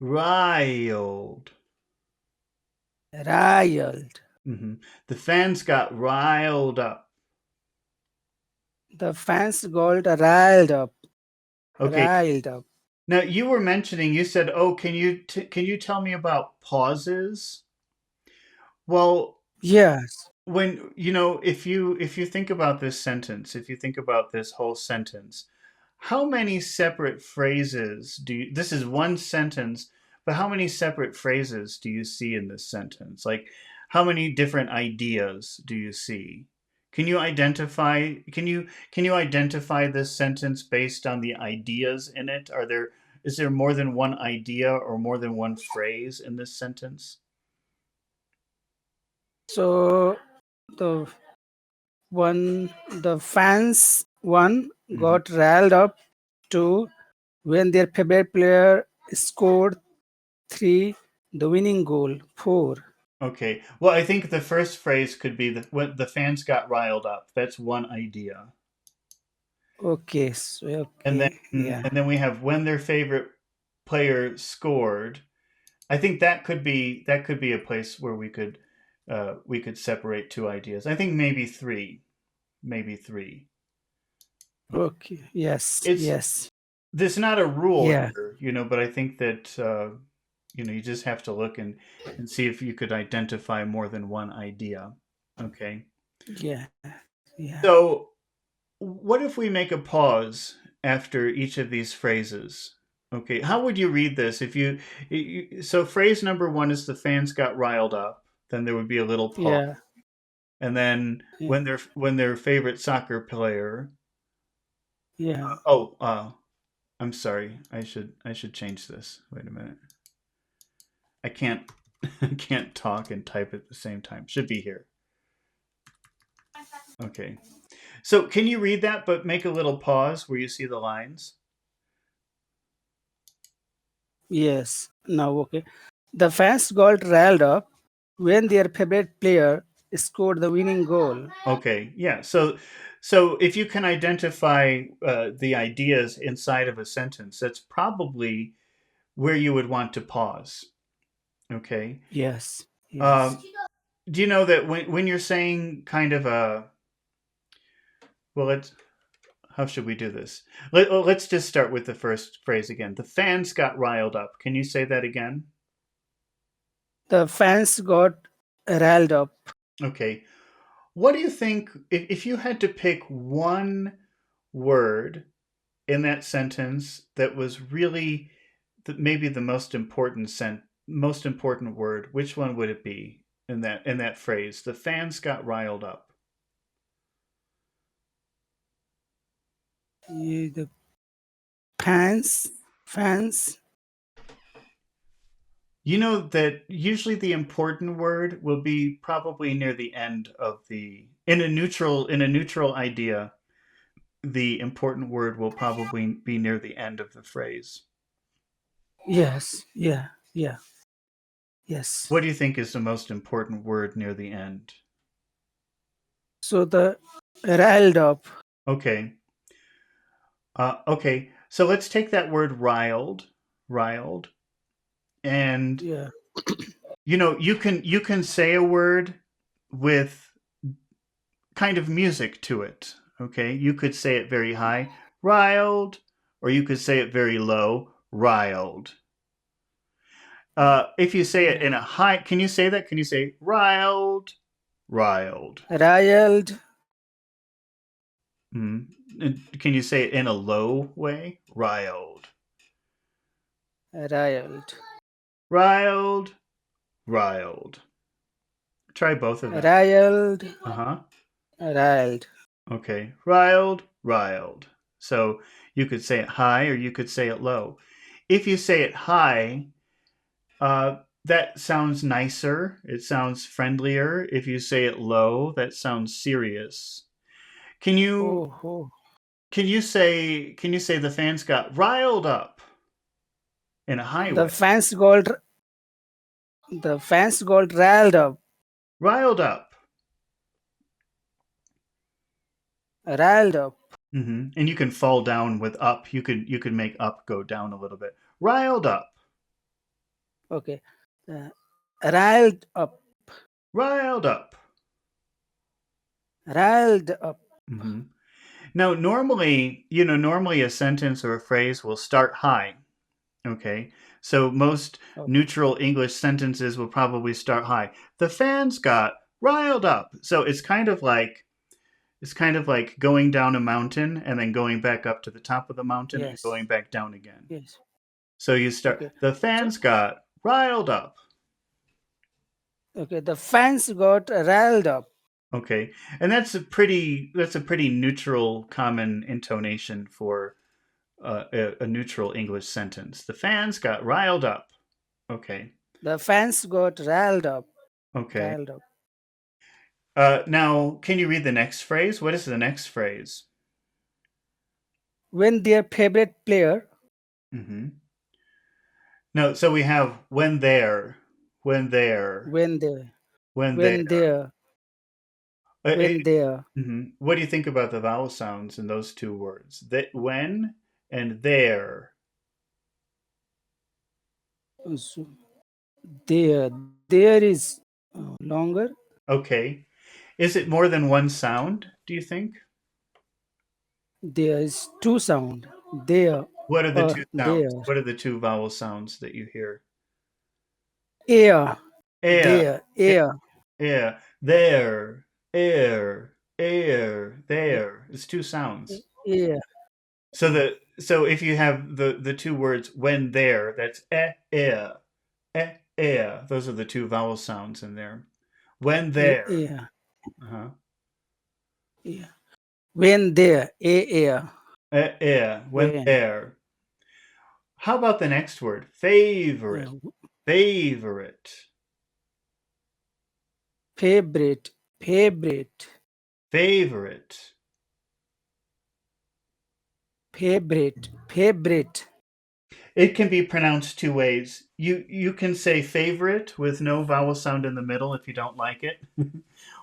Riled. riled. Hmm. The fans got riled up. The fans got riled up, Okay. riled up. Now you were mentioning. You said, "Oh, can you tell me about pauses?" Well, Yes. when if you think about this sentence, if you think about this whole sentence, how many separate phrases do you, this is one sentence, but how many separate phrases do you see in this sentence? Like, how many different ideas do you see? Can you identify this sentence based on the ideas in it? Is there more than one idea or more than one phrase in this sentence? So the the fans one Mhm. got riled up to when their favorite player scored three, the winning goal, four. Okay. Well, I think the first phrase could be that when the fans got riled up. That's one idea. Okay, so And okay, yeah, then we have when their favorite player scored. I think that could be a place where we could separate two ideas. I think maybe three. okay, yes, It's yes, there's not a rule yeah, here, but I think that you just have to look and see if you could identify more than one idea. Okay. yeah, yeah, So what if we make a pause after each of these phrases? Okay, how would you read this if so phrase number one is the fans got riled up, then there would be a little pause. yeah, And then yeah, when their favorite soccer player, yeah. oh, I'm sorry. I should change this. Wait a minute. I can't I can't talk and type at the same time. Should be here. Okay. So can you read that but make a little pause where you see the lines? Yes. Now, okay. The fans got riled up when their favorite player scored the winning goal. Okay, yeah. So if you can identify the ideas inside of a sentence, that's probably where you would want to pause. Okay. Yes, yes, Um, do you know that when you're saying kind of a well, let's how should we do this? Let's just start with the first phrase again. The fans got riled up. Can you say that again? the fans got riled up. Okay. What do you think if you had to pick one word in that sentence that was really maybe the most important word, which one would it be in that phrase? The fans got riled up. The fans, You know that usually the important word will be probably near the end of the in a neutral idea. The important word will probably be near the end of the phrase. yes, yeah, yeah, yes. What do you think is the most important word near the end? So the riled up, Okay. Okay. So let's take that word riled, and yeah, you can say a word with kind of music to it. Okay, you could say it very high, riled, or you could say it very low, riled. If you say it yeah. in a high, can you say that? Can you say riled, riled? Riled, Mm. Can you say it in a low way? Riled, riled, riled, riled. Try both of them. riled, Uh huh. riled. Okay. Riled, riled. So you could say it high or you could say it low. If you say it high, that sounds nicer. It sounds friendlier. If you say it low, that sounds serious. Can you Oh, oh. can you say the fans got riled up in a high The way? fans got riled up, Riled up. riled up. And you can fall down with up. You could make up go down a little bit. Riled up. Okay. Uh, riled up. Riled up. Riled up. Hmm. Now, normally a sentence or a phrase will start high. Okay, so most Okay. neutral English sentences will probably start high. The fans got riled up. So it's kind of like going down a mountain and then going back up to the top of the mountain and Yes. going back down again. Yes. So you start. Okay. The So fans got riled up. okay, the fans got riled up. Okay, and that's a pretty neutral, common intonation for a neutral English sentence. The fans got riled up. Okay, The fans got riled up. okay. Riled up. Now, can you read the next phrase? What is the next phrase? When their favorite player, Hmm. No, so we have when there, when there, when they, when there. when their, when their, What do you think about the vowel sounds in those two words? That when and there. so there is longer. Okay. Is it more than one sound, do you think? There is two sound. There What are the two or sounds? there. What are the two vowel sounds that you hear? Air. Air, There. Air. air, there, air, there. It's two sounds. Air. So so if you have the two words when there, that's air. Those are the two vowel sounds in there. When there. Air. Uh-huh. Air. When there. Air. Air. When When. there. How about the next word? Favorite. Uh, Favorite. favorite. Favorite. Favorite. Favorite. Favorite. It can be pronounced two ways. You can say favorite with no vowel sound in the middle if you don't like it.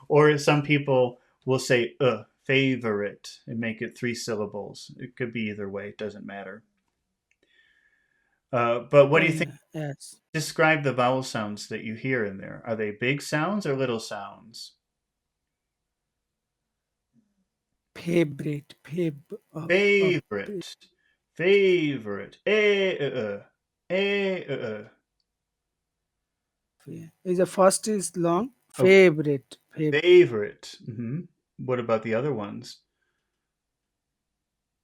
Or some people will say favorite and make it three syllables. It could be either way, it doesn't matter. But what do you think? Yes. Describe the vowel sounds that you hear in there. Are they big sounds or little sounds? Favorite. Favorite. Favorite. Is the first is long. Okay. Favorite. Favorite. What about the other ones?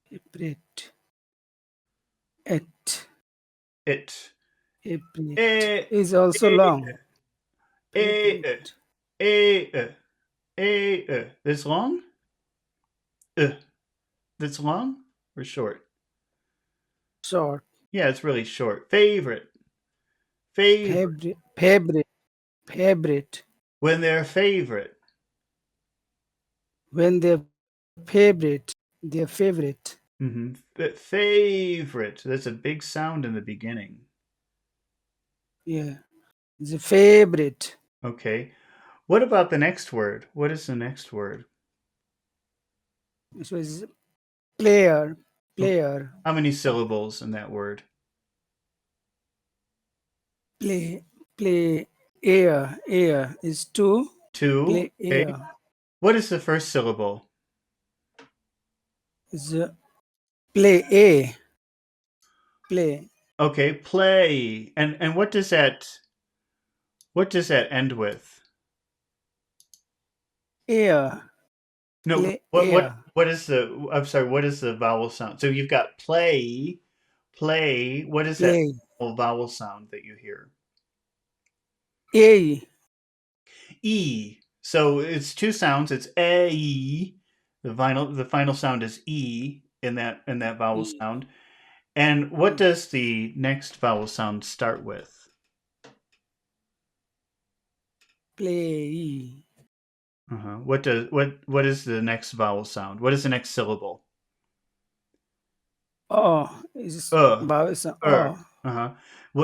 Favorite. It. It. Favorite Eh, is also eh, long. eh, Favorite. eh, That's long? Uh, that's long or short? Short. Yeah, it's really short. Favorite. Favorite. Favorite. Favorite. Favorite. When they're favorite. When their favorite. Their favorite. Favorite. That's a big sound in the beginning. Yeah. The favorite. Okay. What about the next word? What is the next word? So it's player. Okay. Player. How many syllables in that word? Play. Play. Air. Air is two. Two. Play Okay. air What is the first syllable? is play a. Play. Okay, play. And what does that end with? Air. No, Play what what air. what is the I'm sorry, what is the vowel sound? So you've got play. What is that Play. vowel sound that you hear? A. E. So it's two sounds. It's a. The final sound is e in that vowel E. sound. And what E. does the next vowel sound start with? Play. Uh-huh. What is the next vowel sound? What is the next syllable? Oh. Is Uh, vowel. Oh. Uh-huh.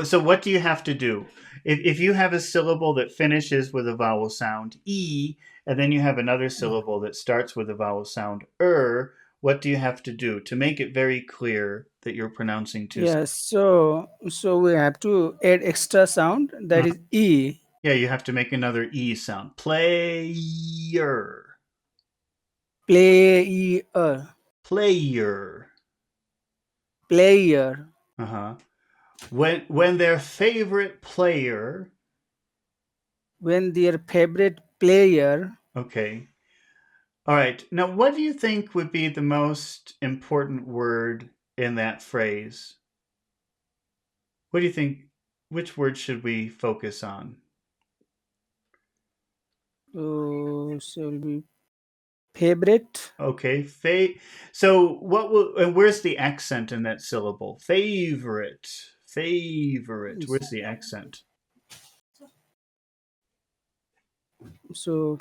So what do you have to do? If you have a syllable that finishes with a vowel sound e, and then you have another syllable that starts with a vowel sound what do you have to do to make it very clear? that you're pronouncing too. Yes. So we have to add extra sound, that Uh, is E. yeah, you have to make another E sound. Player. Player. Player. Player. Uh-huh. When their favorite player, When their favorite player. okay. All right. Now, what do you think would be the most important word in that phrase? What do you think? Which word should we focus on? So will be favorite. Okay. So, what will, and where's the accent in that syllable? Favorite. Favorite. Where's the accent? So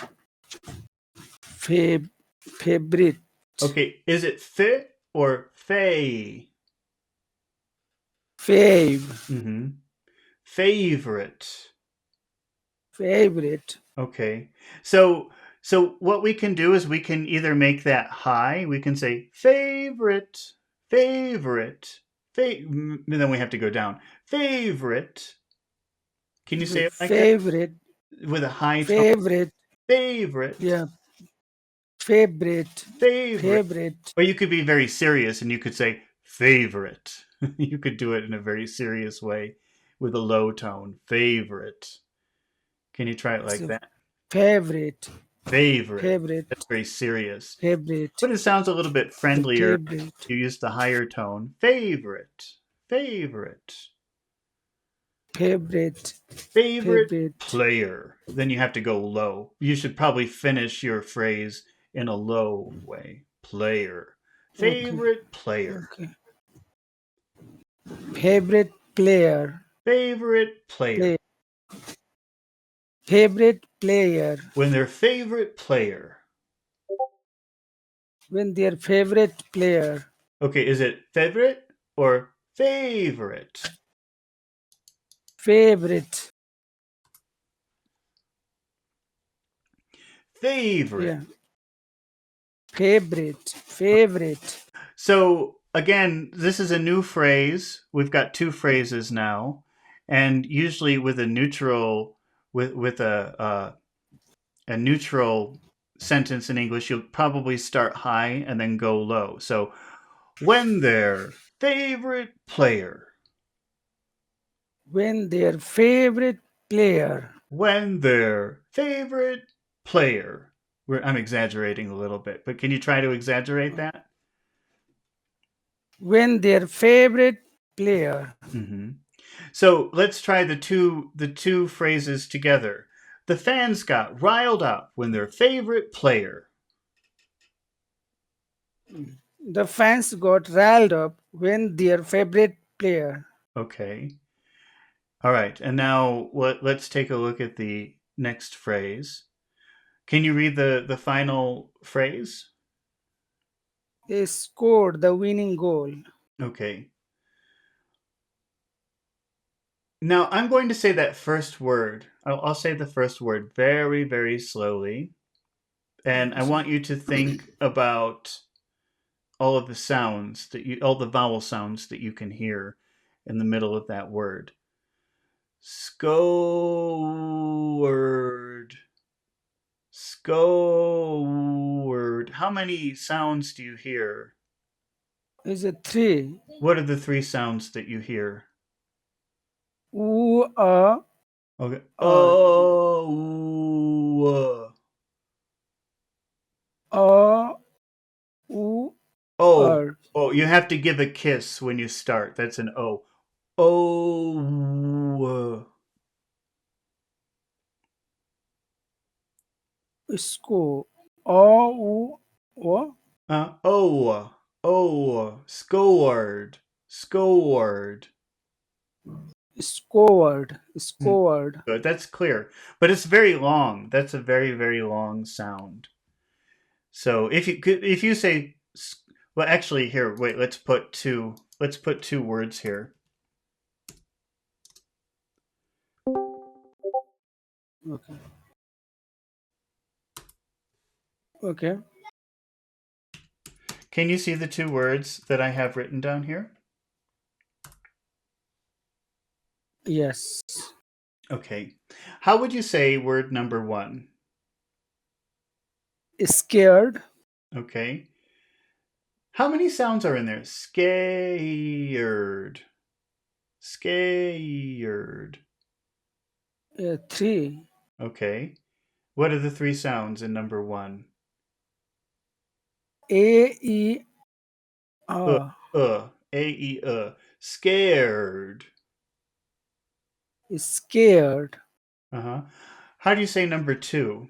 fab favorite. Okay. Is it or fay? Fav. Mm-hmm. Favorite. Favorite. Okay. So what we can do is we can either make that high, we can say favorite, favorite, and then we have to go down. Favorite. Can you The say it like that favorite. with a high tone? Favorite. Favorite, Yeah. Favorite. favorite. Favorite. Or you could be very serious and you could say favorite. You could do it in a very serious way with a low tone. Favorite. Can you try it like So that? favorite. Favorite. Favorite. That's very serious. Favorite. But it sounds a little bit The friendlier favorite. if you use the higher tone. Favorite. Favorite. Favorite. Favorite Favorite. player. Then you have to go low. You should probably finish your phrase in a low way. Player. Okay. Favorite player. Okay. Favorite player. Favorite player. Play. Favorite player. When their favorite player. When their favorite player. Okay, is it favorite or favorite? Favorite. Favorite. Yeah. Favorite. Favorite. So again, this is a new phrase. We've got two phrases now, and usually with a neutral with a neutral sentence in English, you'll probably start high and then go low. So when their favorite player, When their favorite player. when their favorite player. I'm exaggerating a little bit, but can you try to exaggerate that? When their favorite player. Mm-hmm. So let's try the two phrases together. The fans got riled up when their favorite player. The fans got riled up when their favorite player. Okay. All right. And now let's take a look at the next phrase. Can you read the final phrase? They scored the winning goal. Okay. Now I'm going to say that first word. I'll say the first word very, very slowly. And I want you to think about all of the sounds all the vowel sounds that you can hear in the middle of that word. Scoured. Scoured. How many sounds do you hear? Is a three. What are the three sounds that you hear? U Okay. R. A U Oh. R. Oh, you have to give a kiss when you start. That's an O. Oh. Score. O U O. Scored. Scored. Scored. Hmm. Scored. Good. That's clear. But it's very long. That's a very, very long sound. So if you say well actually here, wait, let's put two words here. Okay. Okay. Can you see the two words that I have written down here? Yes. Okay. How would you say word number one? Scared. Okay. How many sounds are in there? Scared. Scared. 3. Okay. What are the three sounds in number one? A E Uh, R. Scared. Scared. Uh huh. How do you say number two?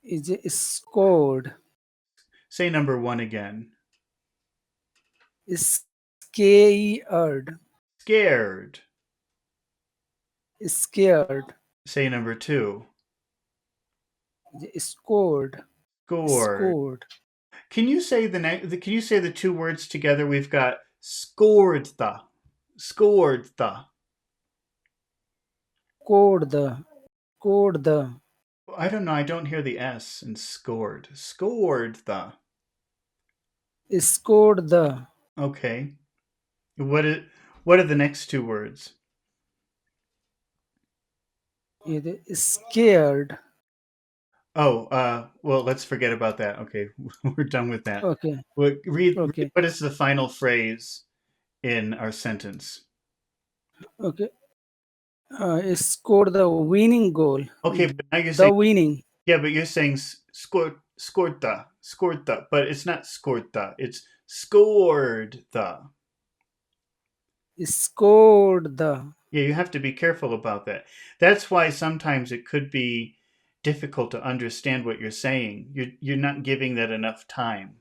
Is scored. Say number one again. Scared. Scared. Scared. Say number two. Scored. Scored. Scored. Can you say the next? Can you say the two words together? We've got scored the, scored the. Scored the. Scored the. I don't know. I don't hear the S in scored. Scored the. Scored the. Okay. What is? What are the next two words? It is scared. Oh, well, let's forget about that. Okay, we're done with that. Okay. Read Okay. what is the final phrase in our sentence. Okay. Scored the winning goal. Okay, but now you're The saying winning. yeah, but you're saying scorta, but it's not scorta. It's scored the. Scored the. Yeah, you have to be careful about that. That's why sometimes it could be difficult to understand what you're saying. You're not giving that enough time.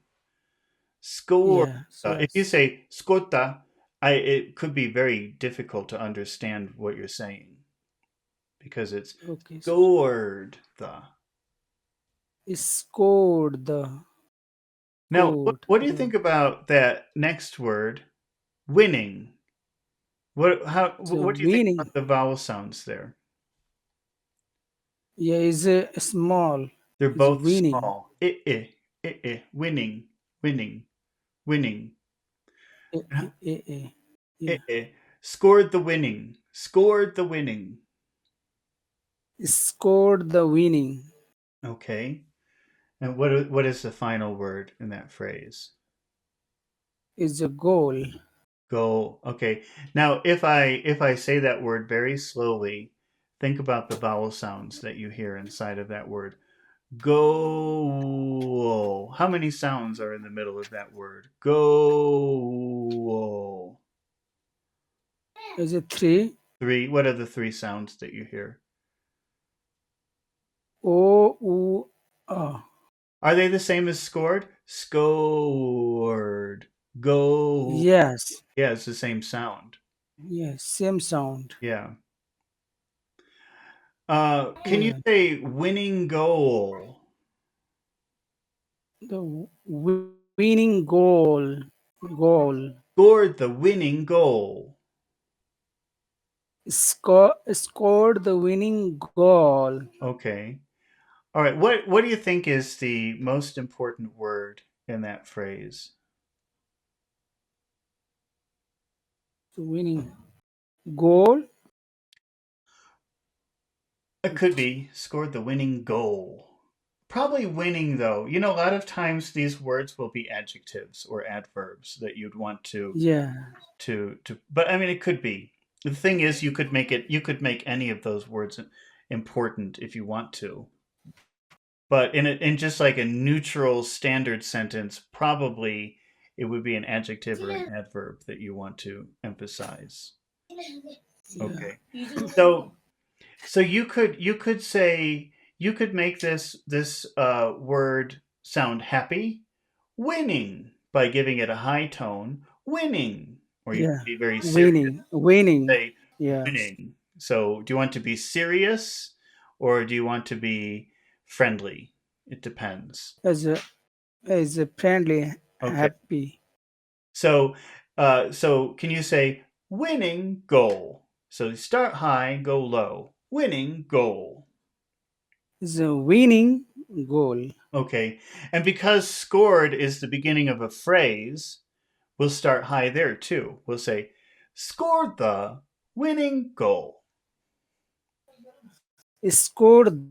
Scorta. Yes. If you Yes. say scorta, it could be very difficult to understand what you're saying because it's Okay. scored the. Scored the. Now, Good. what do you think Good. about that next word, winning? So What do you think winning. about the vowel sounds there? Yeah, is small. They're Is both winning. small. Winning, winning, winning. Yeah. Scored the winning, scored the winning. Scored the winning. Okay. And what is the final word in that phrase? Is a goal. Goal. Okay. Now, if I say that word very slowly, think about the vowel sounds that you hear inside of that word. Goal. How many sounds are in the middle of that word? Goal. Is it 3? Three. What are the three sounds that you hear? O U A. Are they the same as scored? Scored. Go. Yes. Yeah, it's the same sound. Yes. Same sound. Yeah. Can you Yeah. say winning goal? The winning goal. Goal. Scored the winning goal. Scored the winning goal. Okay. All right. What do you think is the most important word in that phrase? The winning goal. It could be scored the winning goal. Probably winning though. You know, a lot of times these words will be adjectives or adverbs that you'd want Yeah. to but I mean it could be. The thing is you could make any of those words important if you want to. But in just like a neutral standard sentence, probably it would be an adjective or an adverb that you want to emphasize. Yeah. Okay. So so you could say you could make this word sound happy, winning by giving it a high tone, winning, or you Yeah. could be very serious, Winning. Winning. say Yes. winning. So do you want to be serious or do you want to be friendly? It depends. As a friendly, Okay. happy. So so can you say winning goal? So start high, go low. Winning goal. Is a winning goal. Okay. And because scored is the beginning of a phrase, we'll start high there too. We'll say scored the winning goal. Scored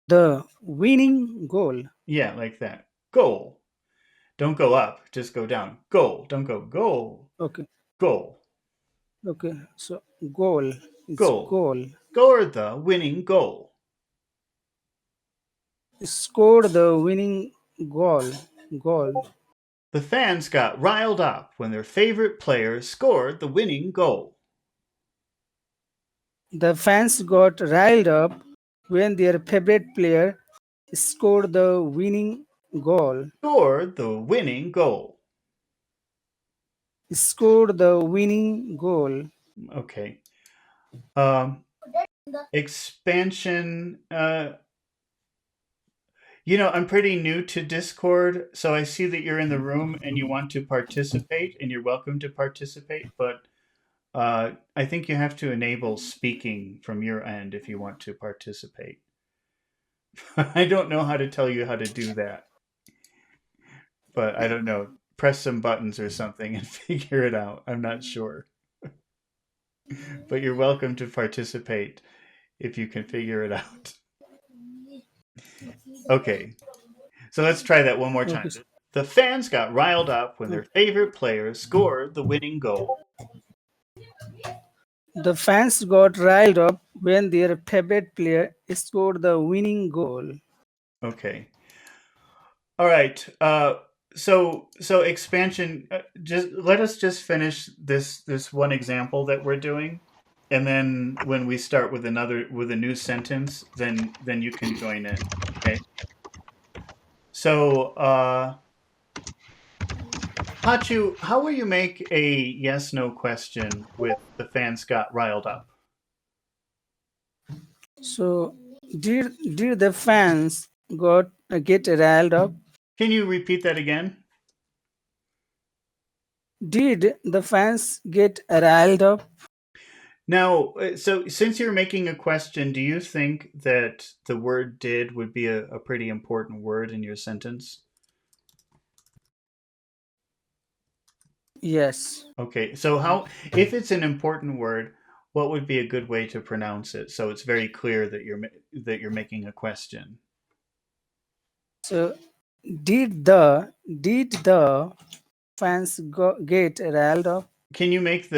the winning goal. Yeah, like that. Goal. Don't go up, just go down. Goal. Don't go goal. Okay, Goal. okay. So goal. It's Goal. goal. Scored the winning goal. Scored the winning goal. Goal. The fans got riled up when their favorite player scored the winning goal. The fans got riled up when their favorite player scored the winning goal. Scored the winning goal. Scored the winning goal. Okay. Um, expansion. I'm pretty new to Discord, so I see that you're in the room and you want to participate, and you're welcome to participate, but I think you have to enable speaking from your end if you want to participate. I don't know how to tell you how to do that, but I don't know. Press some buttons or something and figure it out. I'm not sure. But you're welcome to participate if you can figure it out. Okay, so let's try that one more Okay. time. The fans got riled up when their favorite player scored the winning goal. The fans got riled up when their favorite player scored the winning goal. Okay. All right. So expansion. Just let us just finish this one example that we're doing, and then when we start with a new sentence, then you can join in. Okay. So, Hachu, how will you make a yes no question with the fans got riled up? So did the fans get riled up? Can you repeat that again? Did the fans get riled up? Now, so since you're making a question, do you think that the word did would be a pretty important word in your sentence? Yes. Okay, so if it's an important word, what would be a good way to pronounce it so it's very clear that you're making a question? So did the fans get riled up? Can you make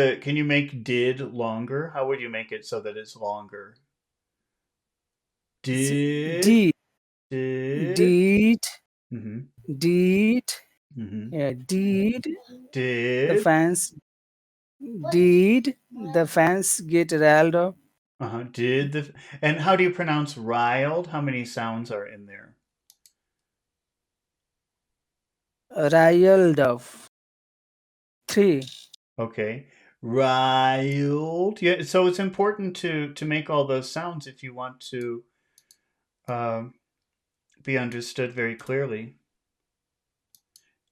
did longer? How would you make it so that it's longer? S- Did Did did did mhm did mhm yeah, the did fans did the fans get riled up? did the and how do you pronounce riled? How many sounds are in there? Riled up. Three. Okay. Riled. Yeah, so it's important to make all those sounds if you want to um, be understood very clearly.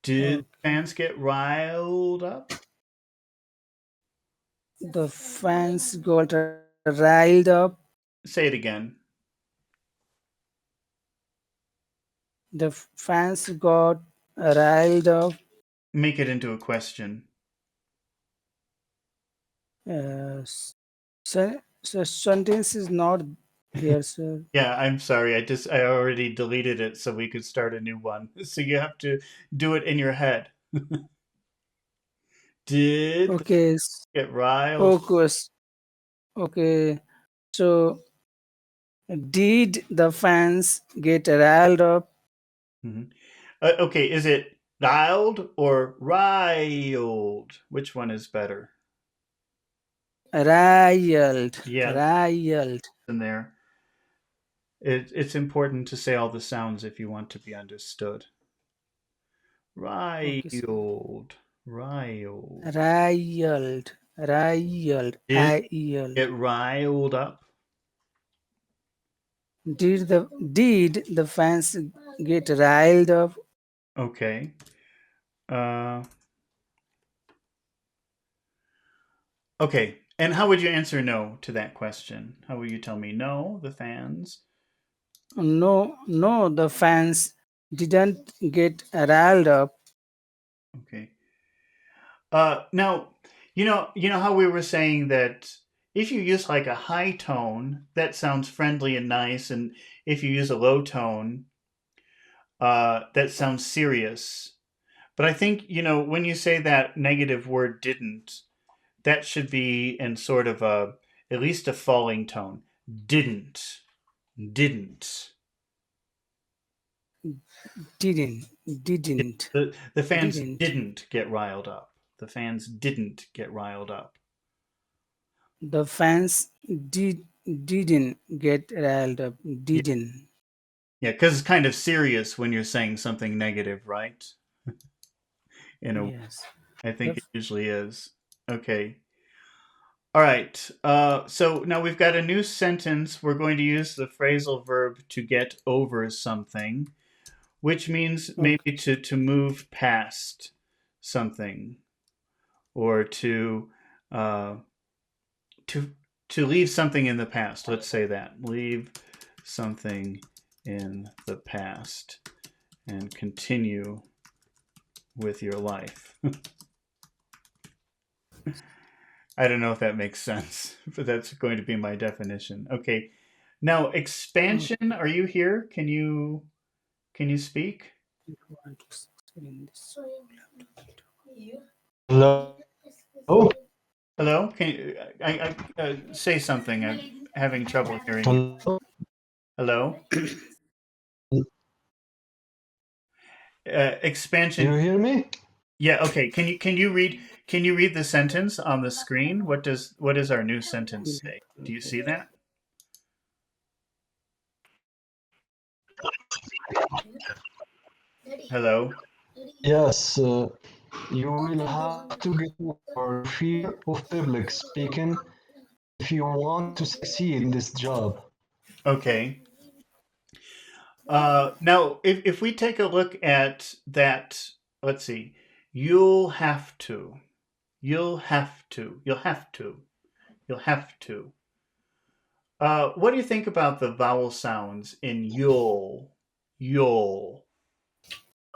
Did Okay. fans get riled up? The fans got riled up. Say it again. The fans got riled up. Make it into a question. So sentence is not here, sir. Yeah, I'm sorry. I already deleted it so we could start a new one. So you have to do it in your head. Did the Okay. get riled? Focus. Okay. So did the fans get riled up? Mhm. Okay, is it dialed or riled? Which one is better? Riled. Yeah, Riled. in there. It's important to say all the sounds if you want to be understood. Okay, sir. Riled, riled. Riled. Riled. Did I-E-L. get riled up? Did the fans get riled up? Okay. Uh, okay. And how would you answer no to that question? How would you tell me no? The fans. No, no, the fans didn't get riled up. Okay. Now, You know how we were saying that if you use like a high tone, that sounds friendly and nice, and if you use a low tone, that sounds serious. But I think when you say that negative word "didn't," that should be in sort of a at least a falling tone. Didn't, didn't. Didn't, Yeah, didn't, the fans didn't. didn't get riled up. The fans didn't get riled up. The fans didn't get riled up. Yeah, Didn't. yeah, because it's kind of serious when you're saying something negative, right? In a, Yes. I The think it usually is. Okay. All right. So now we've got a new sentence. We're going to use the phrasal verb to get over something, which means maybe okay. to move past something or uh, to to leave something in the past. Let's say that leave something in the past and continue with your life. I don't know if that makes sense, but that's going to be my definition. Okay. Now, expansion, are you here? Can you speak? Hello? Hello? Can you say something? I'm having trouble hearing you. Hello? Hello? Do you Expansion. hear me? Yeah, okay. Can you read the sentence on the screen? What does our new sentence say? Do you see that? Hello? Yes, you will have to get over fear of public speaking if you want to succeed in this job. Okay. Now, if we take a look at that, let's see. You'll have to. You'll have to. You'll have to. You'll have to. What do you think about the vowel sounds in you'll? You'll.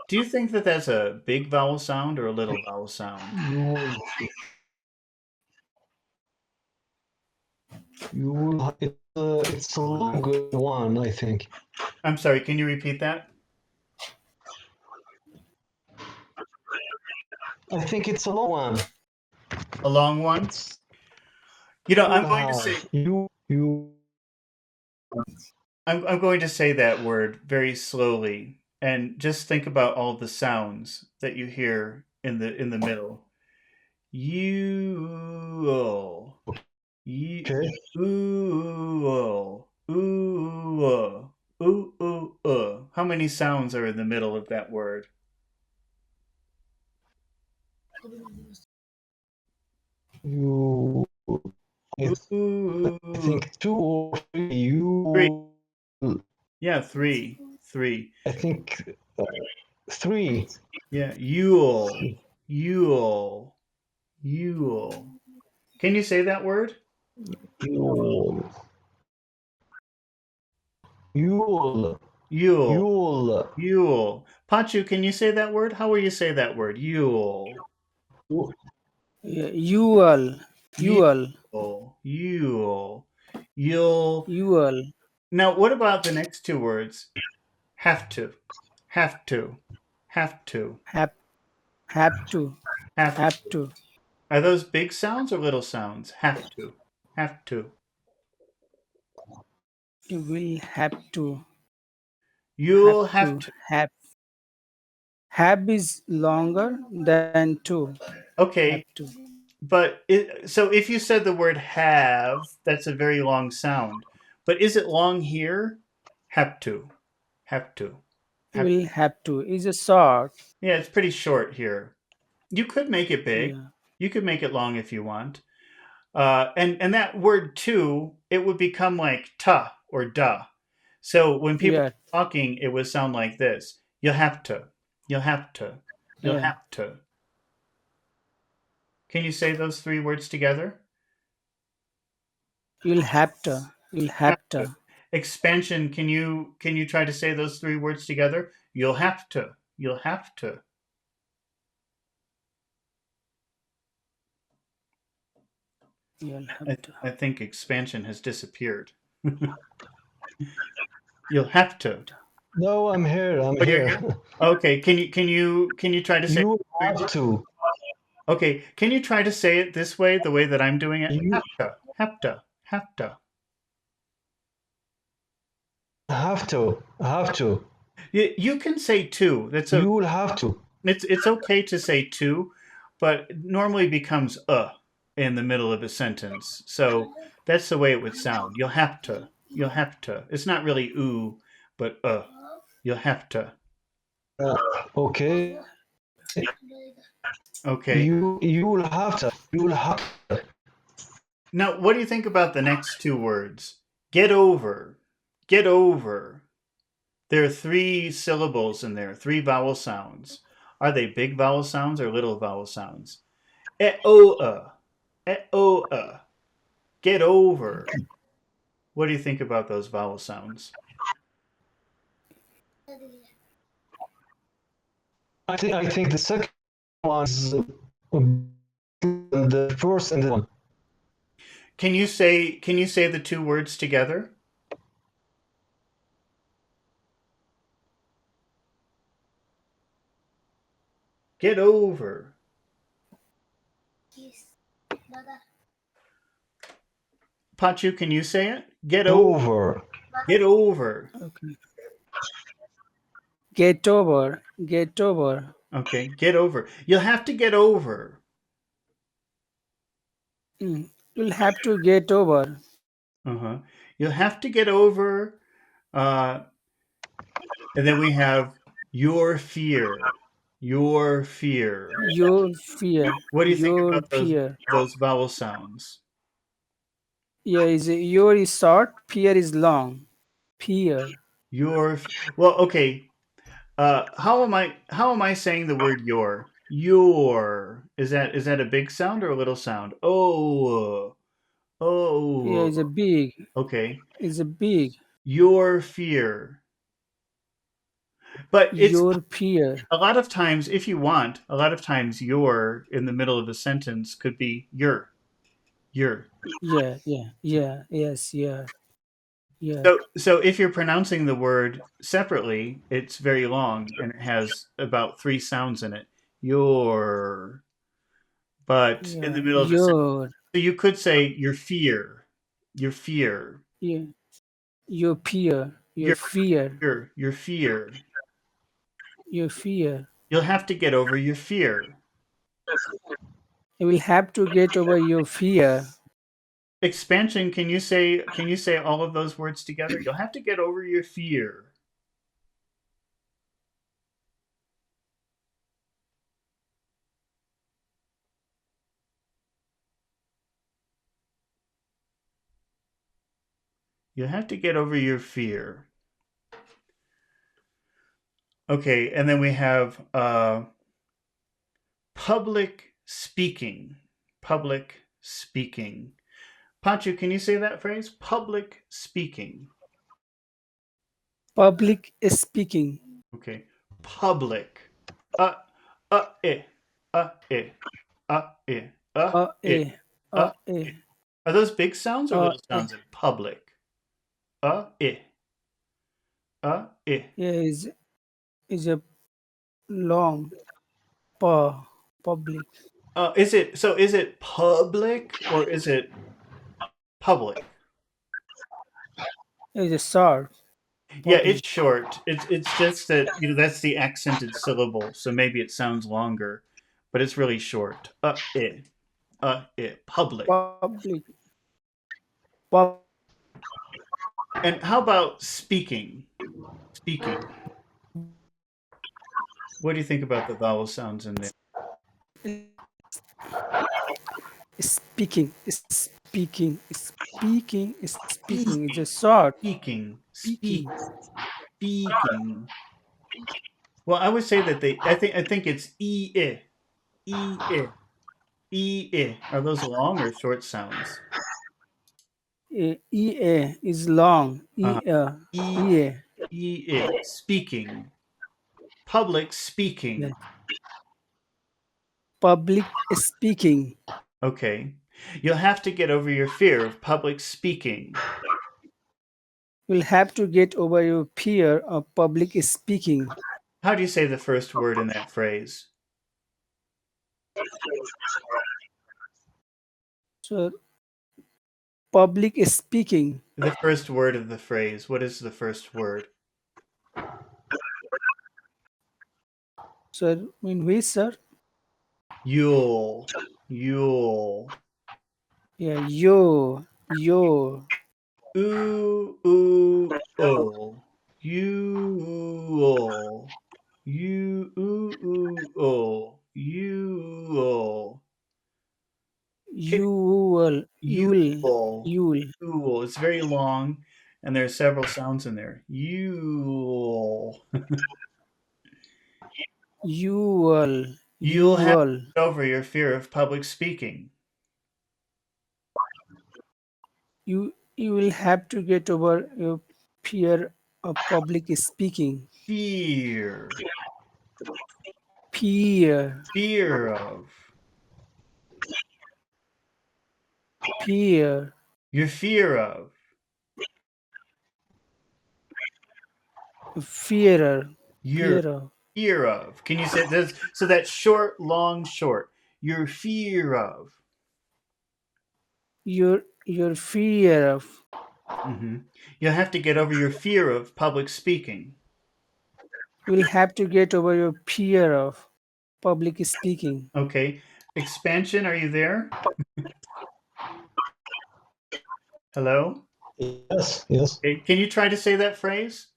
Do you think that that's a big vowel sound or a little vowel sound? You, it's a long one, I think. I'm sorry, can you repeat that? I think it's a long one. A long one? It's I'm you going to say have you. I'm going to say that word very slowly and just think about all the sounds that you hear in the middle. You, you, Okay. ooh, ooh, ooh. How many sounds are in the middle of that word? You. I, I Ooh, think two or three. three. You. Yeah, three, three. I think three. Yeah, Yule, Yule. Can you say that word? You. Yule. Yule, Yule. Yule. Pachu, can you say that word? How will you say that word? Yule, Yeah, you all, Yule, Yule, Yule. you all Now, what about the next two words? Have to, have to, have to, have have to have have to. to. Are those big sounds or little sounds? Have to, have to. You will have You'll have to to. have is longer than to. Have Okay, to. so if you said the word have, that's a very long sound. But is it long here? Have to, have to, have. Will have to is a short. Yeah, it's pretty short here. You could make it big. Yeah. You could make it long if you want. And that word to, it would become like ta or da. So when people Yeah. are talking, it would sound like this. You'll have to. You'll have to. You'll Yeah. have to. Can you say those three words together? You'll have to. You'll Have have to. to. Expansion, can you try to say those three words together? You'll have to. You'll have to. You'll have I, to. I think expansion has disappeared. You'll have to. No, I'm here. I'm Oh, you're here. here. Okay. Can you try to say it You this way? have to. Okay. Can you try to say it this way, the way that I'm doing it? You Have to. Have to. Have to. have to. Have to. You can say two. That's You okay. will have to. It's okay to say two, but it normally becomes in the middle of a sentence. So that's the way it would sound. You'll have to. You'll have to. It's not really ooh, but you'll have to. Uh, okay. Okay. You will have to. You will have to. Now, what do you think about the next two words? Get over. Get over. There are three syllables in there, three vowel sounds. Are they big vowel sounds or little vowel sounds? E-o-uh. E-o-uh. Get over. What do you think about those vowel sounds? I think the second one is the first and the one. Can you say the two words together? Get over. Pachu, can you say it? Get over. Over. Get over. Okay. Get over. Get over. Okay, get over. You'll have to get over. Mm. You'll have to get over. Uh-huh. You'll have to get over. Uh, and then we have your fear. Your fear. Your fear. What do you think Your about those fear. those vowel sounds? Yeah, your is short, fear is long. Fear. Well, okay. How am I saying the word your? Your. Is that a big sound or a little sound? Oh. Yeah, Oh. it's a big. Okay. It's a big. Your fear. But it's Your fear. a lot of times, if you want, a lot of times your in the middle of a sentence could be your. Yeah, yeah, yeah, yes, yeah, yeah, So if you're pronouncing the word separately, it's very long and it has about three sounds in it. Your. But in the yeah. middle of a sentence, so you could say your fear, your fear, Yeah, your fear, your your fear, your fear. your fear. You'll have to get over your fear. You will have to get over your fear. Expansion, can you say all of those words together? You'll have to get over your fear. You'll have to get over your fear. Okay, and then we have public speaking. Public speaking. Panchu, can you say that phrase? Public speaking. Public speaking. Okay. Public. Uh, eh. Eh. Eh. Eh. A, Uh, eh. a, Are those big sounds or little a. sounds in public? Eh. Eh. Yeah, is a long pa public. Is it public or is it public? Is a short Yeah, it's public. short. It's just that that's the accented syllable, so maybe it sounds longer, but it's really short. Public. Public. Pub And how about speaking? Speaking. What do you think about the vowel sounds in there? speaking. Speaking. Speaking. Speaking. It's a Speaking. short. Speaking. Speaking. Speaking. Well, I would say that I think it's e Are those long or short sounds? Ea is long. Uh, Ea. e Ea. speaking. Public Yeah. speaking. Public speaking. Okay. You'll have to get over your fear of public speaking. You'll have to get over your fear of public speaking. How do you say the first word in that phrase? So, public speaking. The first word of the phrase. What is the first word? So, in which, sir? You'll. You'll. Yeah, yo. Ooh, ooh, oh. You, you, ooh, ooh, oh. You, you, You'll, you. you'll, It's very long, and there are several sounds in there. You. you'll, You'll have to you'll. get over your fear of public speaking. You will have to get over your fear of public speaking. Fear. Fear, Fear of. fear, Your fear of. fearer, Your fear of. fear of. Can you say this? So that's short, long, short. Your fear of. Your fear of. Hmm. You'll have to get over your fear of public speaking. You will have to get over your fear of public speaking. Okay. Expansion, are you there? Hello? Yes, yes, Okay. Can you try to say that phrase?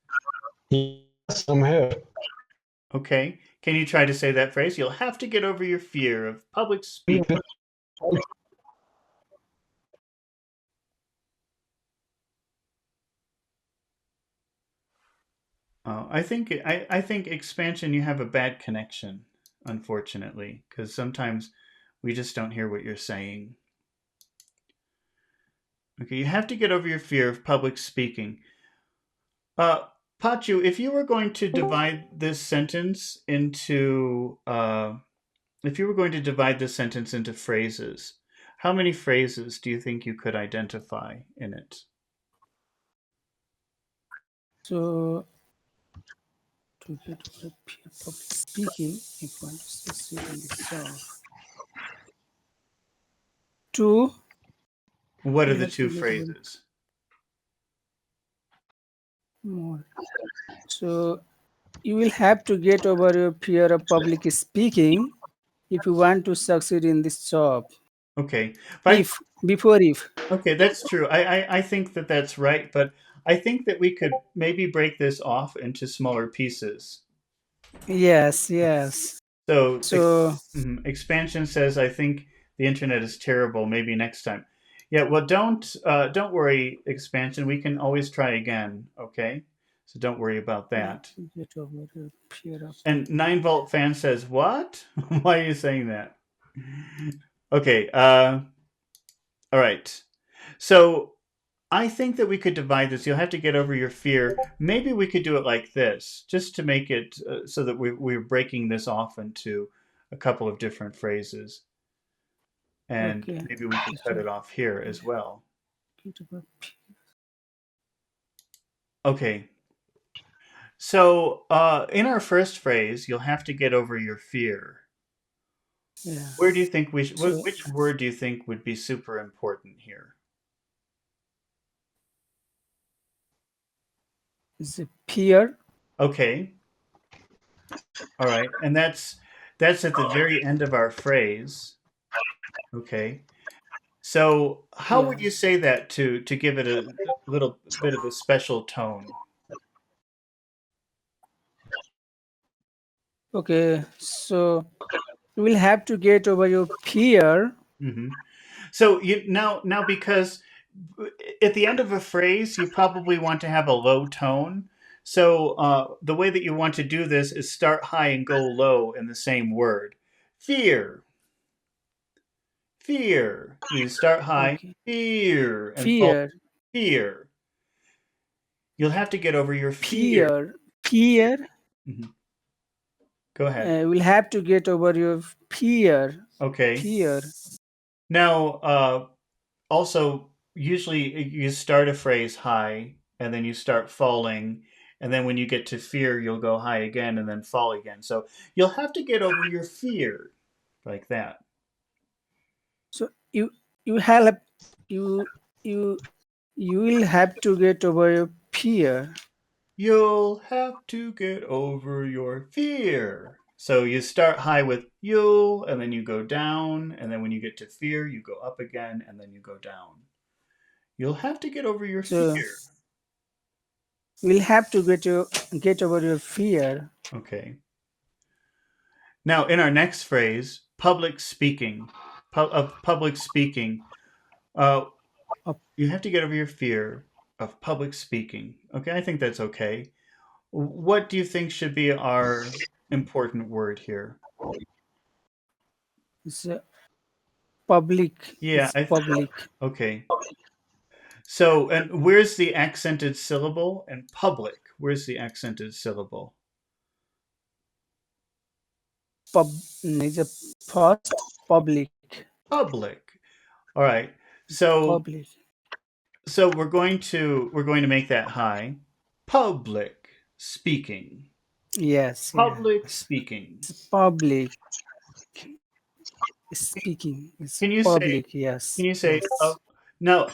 yes, I'm here. Okay. Can you try to say that phrase? You'll have to get over your fear of public speaking. I think expansion. You have a bad connection, unfortunately, because sometimes we just don't hear what you're saying. Okay, you have to get over your fear of public speaking. Uh, Pachu, if you were going to divide this sentence into if you were going to divide this sentence into phrases, how many phrases do you think you could identify in it? So to get over fear of public speaking, if you want to succeed in this job, two, What are you the have to two get over phrases? more. So you will have to get over your fear of public speaking if you want to succeed in this job. Okay, but If, before if. okay, that's true. I think that that's right, but I think that we could maybe break this off into smaller pieces. Yes, yes. So So, expansion says, "I think the internet is terrible. Maybe next time." Yeah. Well, don't worry, expansion. We can always try again. Okay. So don't worry about you have that. to get over your fear of And public. 9 volt fan says, "What? Why are you saying that?" Okay. All right. So I think that we could divide this. You'll have to get over your fear. Maybe we could do it like this, just to make it so that we're breaking this off into a couple of different phrases. And Okay. maybe we could cut So, it off here as well. get over Okay. So in our first phrase, you'll have to get over your fear. yeah. Where do you think we should, So, which word do you think would be super important here? is a fear. Okay. All right. And that's at the very end of our phrase. Okay. So, how Yeah. would you say that to give it a little bit of a special tone? Okay. So, you will have to get over your fear. Hmm. So you now because at the end of a phrase you probably want to have a low tone. So the way that you want to do this is start high and go low in the same word. Fear, fear. You start high, Okay. fear, and fall Fear, fear. You'll have to get over your fear. fear. Mhm. Go ahead. Will have to get over your fear. Okay. Fear. Now, also, usually you start a phrase high and then you start falling. And then when you get to fear, you'll go high again and then fall again. So you'll have to get over your fear like that. So you have you you you will have to get over your fear. You'll have to get over your fear. So you start high with you'll, and then you go down. And then when you get to fear, you go up again and then you go down. You'll have to get over your So fear. you'll have to get over your fear Okay. Now, in our next phrase, public speaking, of public speaking, uh, of you have to get over your fear of public speaking. Okay, I think that's okay. What do you think should be our important word here? it's public. Yeah, It's public. okay. So, and where's the accented syllable? And public, where's the accented syllable? Pub is a first public. Public. All right. It's So, public. we're going to make that high. Public speaking. Yes, Public yes. speaking. It's public speaking. It's Can you say? public. Yes, Can you say yes. no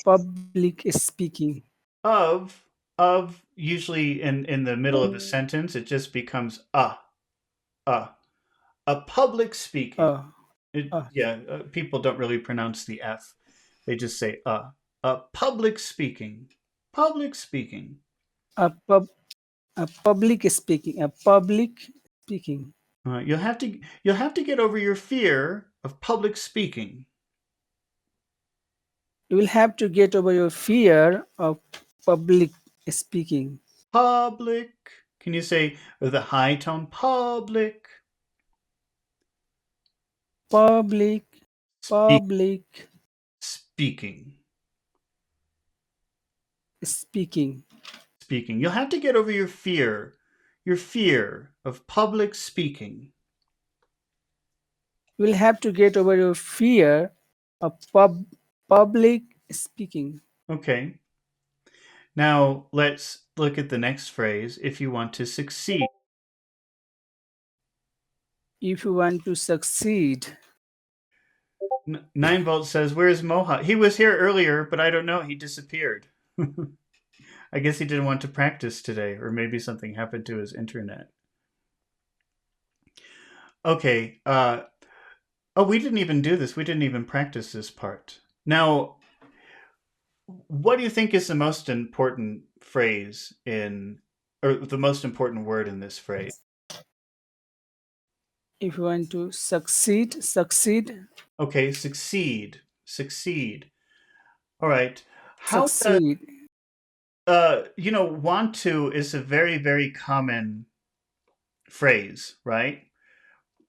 Public speaking. of usually in the middle of a sentence it just becomes uh a public speaking. Uh, Yeah, people don't really pronounce the f. They just say a public speaking. Public speaking. a pub a public speaking. A public speaking. You'll have to get over your fear of public speaking. You will have to get over your fear of public speaking. Public. Can you say with a high tone? Public Public, speak, public speaking. speaking. Speaking. You'll have to get over your fear of public speaking. You will have to get over your fear of public speaking. Okay. Now let's look at the next phrase. If you want to succeed. If you want to succeed, 9 volt says, "Where's Moha? He was here earlier, but I don't know. He disappeared. I guess he didn't want to practice today, or maybe something happened to his internet." Okay. Oh, we didn't even do this. We didn't even practice this part. Now, what do you think is the most important phrase or the most important word in this phrase? if you want to succeed, succeed, Okay, succeed, succeed. All right. How does succeed want to is a very, very common phrase, right?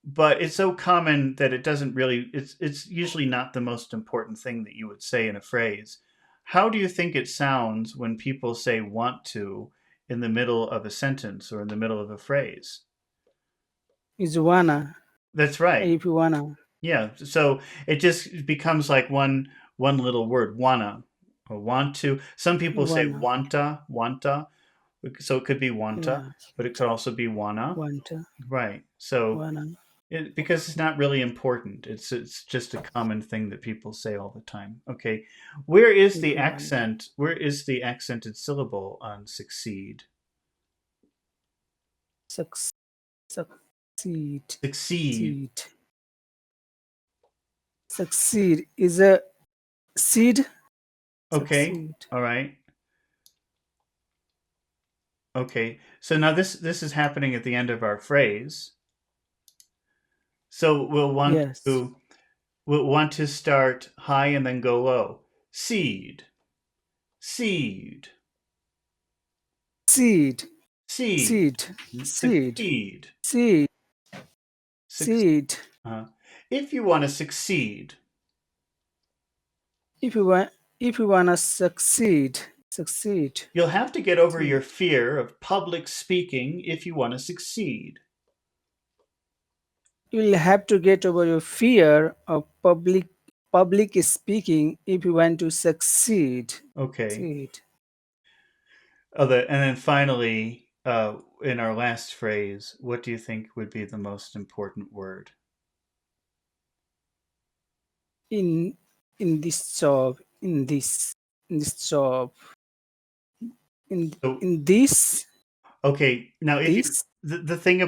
But it's so common that it doesn't really. It's usually not the most important thing that you would say in a phrase. How do you think it sounds when people say "want to" in the middle of a sentence or in the middle of a phrase? is wanna. That's right. If you wanna, Yeah. So it just becomes like one little word, wanna or want to. Some people say wanna, wanta. So it could be wanta, yeah, but it could also be wanna. want to, Right. So wanna. because it's not really important. It's just a common thing that people say all the time. Okay. Where is If the you want accent? Where is the accented syllable on succeed? suc- succeed, Succeed. seed, succeed is a seed. Okay. Succeed. All right. Okay. So now this is happening at the end of our phrase. So Yes, we'll want to start high and then go low. Seed, seed, seed, seed, seed, seed, succeed, seed, succeed. seed. If you want to succeed, If you wanna succeed, succeed. you'll have to get over Succeed. your fear of public speaking if you want to succeed. You'll have to get over your fear of public public speaking if you want to succeed. Okay. Succeed. And then finally, in our last phrase, what do you think would be the most important word? In in this job, in this job, So, in this okay, now if you this the thing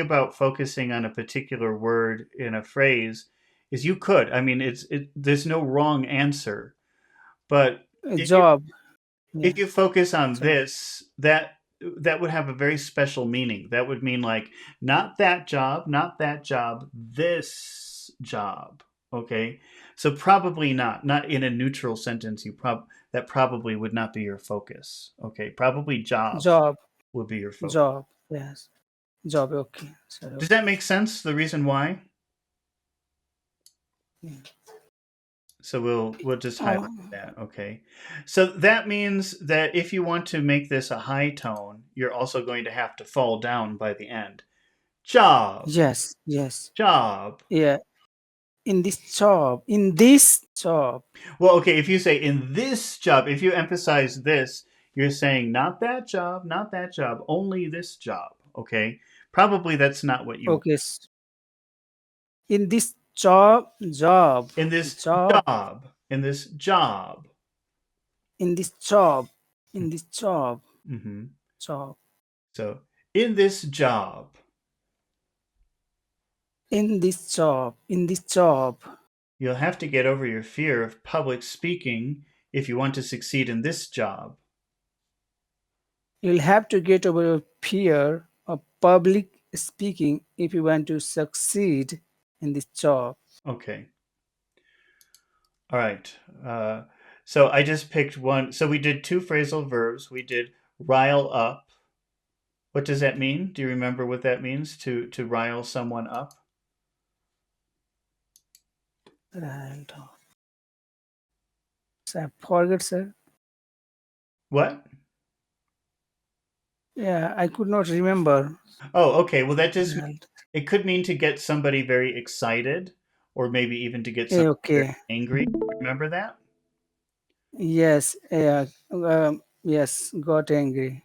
about focusing on a particular word in a phrase is you could. I mean, there's no wrong answer, but if you job, if you yes, focus on job, this, that would have a very special meaning. That would mean like not that job, not that job, this job. Okay, so probably not in a neutral sentence. That probably would not be your focus. Okay, probably job job, would be your focus. job, yes, job. Okay, sorry, Does okay. that make sense? The reason why? Yeah. So we'll just highlight Oh, that. Okay. So that means that if you want to make this a high tone, you're also going to have to fall down by the end. Job. yes, yes, Job. yeah. In this job. Well, okay, if you say in this job, if you emphasize this, you're saying not that job, not that job, only this job. Okay. Probably that's not what you want. Okay, in this job, job, In this job, job. In this job. in this job, in this job, Hmm. job, So in this job. in this job, in this job. You'll have to get over your fear of public speaking if you want to succeed in this job. You'll have to get over your fear of public speaking if you want to succeed in this job. Okay. All right. So I just picked one. So we did two phrasal verbs. We did rile up. What does that mean? Do you remember what that means to rile someone up? Right. So I forget, sir. What? Yeah, I could not remember. Oh, okay. Well, that just Right. it could mean to get somebody very excited, or maybe even to get somebody very Okay. angry. Remember that? Yes. Yeah. Yes. Got angry.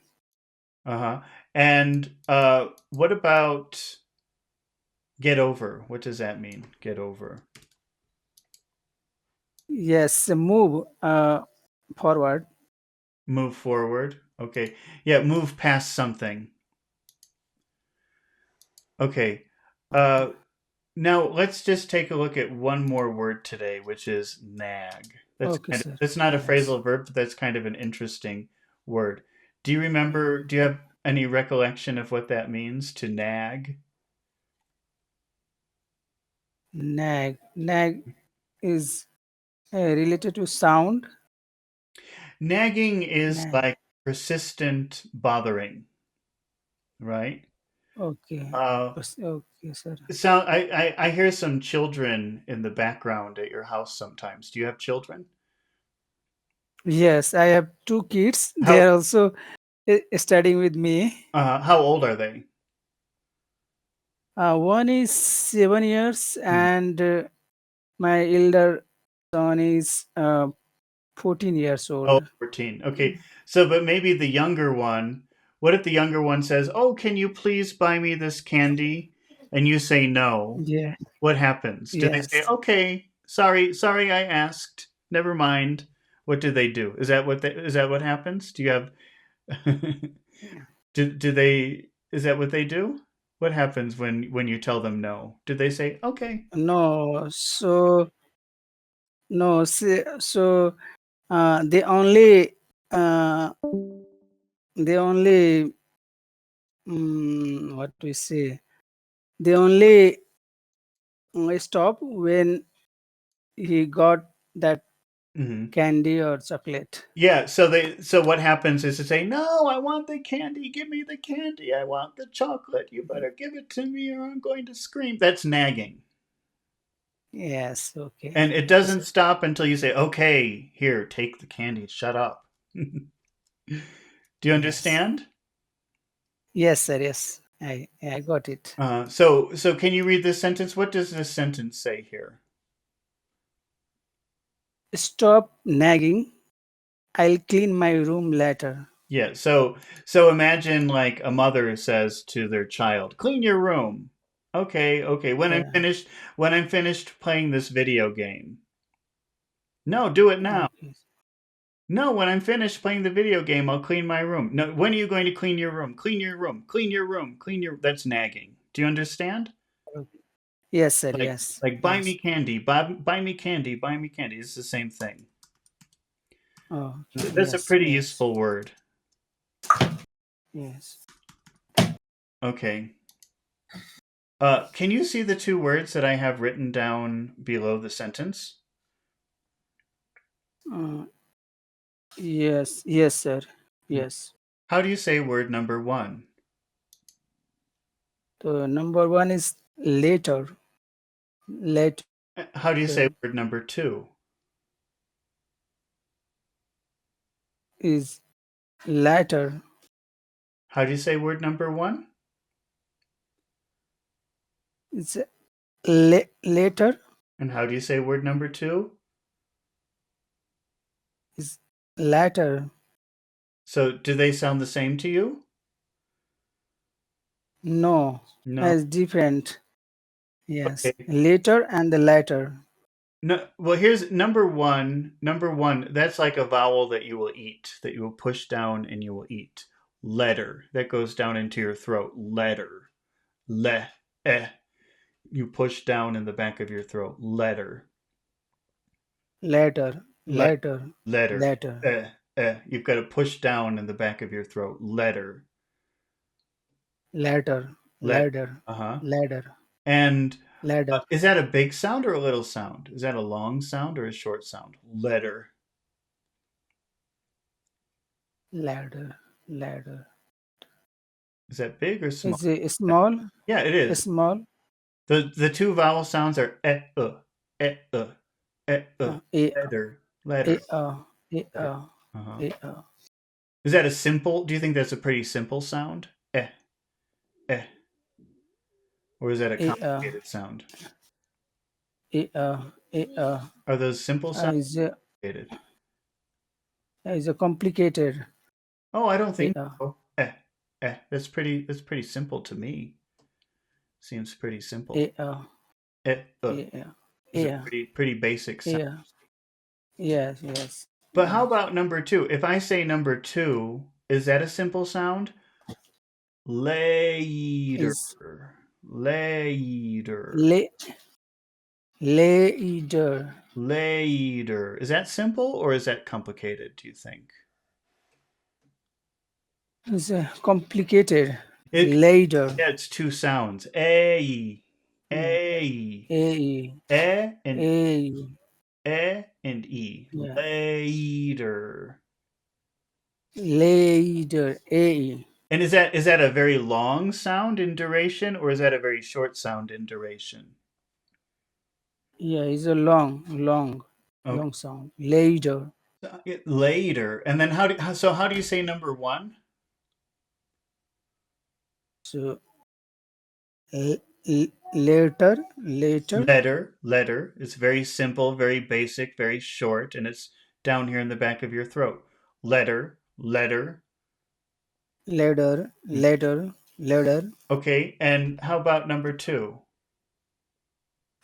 Uh huh. And what about get over? What does that mean? Get over. Yes. Move forward. Move forward. Okay. Yeah, move past something. Okay. Uh, now let's just take a look at one more word today, which is nag. Okay, sir. That's not a Yes. phrasal verb, but that's kind of an interesting word. Do you have any recollection of what that means to nag? Nag. Nag is related to sound. Nagging is Nag. like persistent bothering, right? Okay. Uh, Okay, sir. I hear some children in the background at your house sometimes. Do you have children? Yes, I have two kids. They How are also studying with me. how old are they? One is 7 years, Mhm. and my elder son is 14 years Oh, old. 14. Okay. So, but maybe the younger one, what if the younger one says, "Oh, can you please buy me this candy?" And you say no. Yeah. What happens? Do they say, Yes. "Okay, sorry I asked. Never mind." What do they do? Is that what happens? Do you have do they is that what they do? What happens when you tell them no? Do they say, "Okay"? No. So no. So they only uh, they only what we say. They only stop when he got that Mhm. candy or chocolate. Yeah, so what happens is to say, "No, I want the candy. Give me the candy. I want the chocolate. You better give it to me or I'm going to scream." That's nagging. Yes. Okay. And it Okay, doesn't sir. stop until you say, "Okay, here, take the candy. Shut up." Do you Yes. understand? Yes, sir. Yes. I got it. So can you read this sentence? What does this sentence say here? Stop nagging. I'll clean my room later. Yeah. So imagine like a mother says to their child, "Clean your room." Okay, okay. Yeah. When I'm finished playing this video game. No, do it now. Okay. No, when I'm finished playing the video game, I'll clean my room. No, when are you going to clean your room? Clean your room. Clean your room. Clean your That's nagging. Do you understand? Okay. Yes, sir. Like Yes. like buy me Yes. candy, buy me candy, buy me candy. It's the same thing. Okay. That's a Yes. pretty Yes. useful word. Yes. Okay. Can you see the two words that I have written down below the sentence? Uh, yes. Yes, sir. Yes. How do you say word number one? The number one is later. Later How do you say word number two? is later. How do you say word number one? It's later And how do you say word number two? is later. So do they sound the same to you? No, No. it's different. Yes, Okay. later and the later. No. Well, here's number one. Number one. That's like a vowel that you will eat, that you will push down and you will eat. Letter. That goes down into your throat. Letter. Le. Eh. You push down in the back of your throat. Letter. Later, Le- later, letter. later, You've got to push down in the back of your throat. Letter. later, Let. later, Uh huh. later, And later, is that a big sound or a little sound? Is that a long sound or a short sound? Letter. later, later. Is that big or small? Is it small? Yeah, it is. Small? The two vowel sounds are eh A, letter, a, letter, a, letter. Uh-huh. a. Is that a simple? Do you think that's a pretty simple sound? Eh, or is that a A, complicated sound? a. Are those simple sounds? Is Complicated? is a complicated. Oh, I don't think A, so. That's pretty simple to me. Seems pretty simple. a, a, Eh, uh, a, is a a, pretty basic sound. a. Yes, yes, But how yes. about number two? If I say number two, is that a simple sound? Later. Is Later. la later. Later. Is that simple or is that complicated, do you think? It's complicated. It's It later. Yeah, it's two sounds. A, Mm. A, A, and A, and E. yeah. Later. Later. A. And is that a very long sound in duration or is that a very short sound in duration? Yeah, it's a long, long, Okay. long sound. Later. Later. And then how do you say number one? So later, later, Letter. It's very simple, very basic, very short, and it's down here in the back of your throat. Letter. later, later, later. Okay, and how about number two?